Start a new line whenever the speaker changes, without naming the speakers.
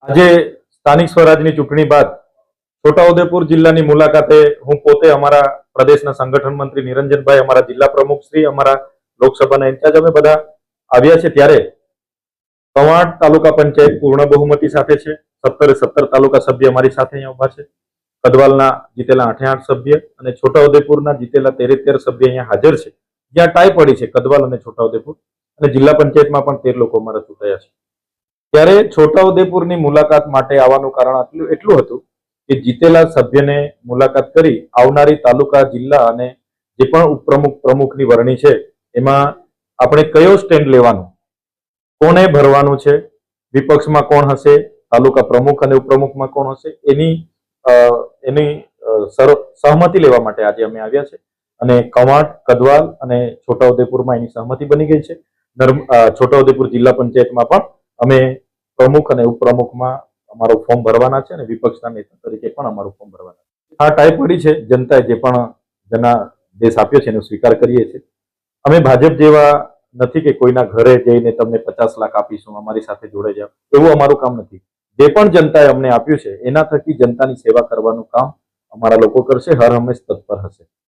આજે સ્થાનિક સ્વરાજની ચૂંટણી બાદ છોટાઉદેપુર જિલ્લાની મુલાકાતે હું પોતે અમારા પ્રદેશના સંગઠન મંત્રી નિરંજનભાઈ, અમારા જિલ્લા પ્રમુખ શ્રી, અમારા લોકસભાના ઇન્ચાર્જ અમે બધા આવ્યા છે ત્યારે કવાંટ તાલુકા પંચાયત પૂર્ણ બહુમતી સાથે છે. 17 તાલુકા સભ્ય અમારી સાથે અહીંયા ઉભા છે. કદવાલના જીતેલા 8 સભ્ય અને છોટાઉદેપુરના જીતેલા 13 સભ્ય અહીંયા હાજર છે. જ્યાં ટાઈ પડી છે કદવાલ અને છોટાઉદેપુર, અને જિલ્લા પંચાયતમાં પણ 13 લોકો અમારા ચૂંટાયા છે. ત્યારે છોટાઉદેપુરની મુલાકાત માટે આવવાનું કારણ એટલું હતું કે જીતેલા સભ્યને મુલાકાત કરી આવનારી તાલુકા, જિલ્લા અને જે પણ ઉપપ્રમુખ, પ્રમુખની વરણી છે એમાં આપણે કયો સ્ટેન્ડ લેવાનું, કોને ભરવાનું છે, વિપક્ષમાં કોણ હશે, તાલુકા પ્રમુખ અને ઉપપ્રમુખમાં કોણ હશે, એની સહમતિ લેવા માટે આજે અમે આવ્યા છે. અને કવાંટ, કદવાલ અને છોટાઉદેપુરમાં એની સહમતિ બની ગઈ છે. છોટાઉદેપુર જિલ્લા પંચાયતમાં પણ અમે પ્રમુખ અને ઉપપ્રમુખમાં અમારું ફોર્મ ભરવાના છે અને વિપક્ષના નેતા તરીકે પણ અમારું ફોર્મ ભરવાના છે. આ ટાઈ પડી છે. જનતાએ જે પણ જનાદેશ આપ્યો છે એનો સ્વીકાર કરીએ છીએ. અમે ભાજપ જેવા નથી કે કોઈના ઘરે જઈને તમને 50 લાખ આપીશું, અમારી સાથે જોડાઈ જાઓ, એવું અમારું કામ નથી. જે પણ જનતાએ અમને આપ્યું છે એના થકી જનતાની સેવા કરવાનું કામ અમારા લોકો કરશે, હર હંમેશ તત્પર હશે.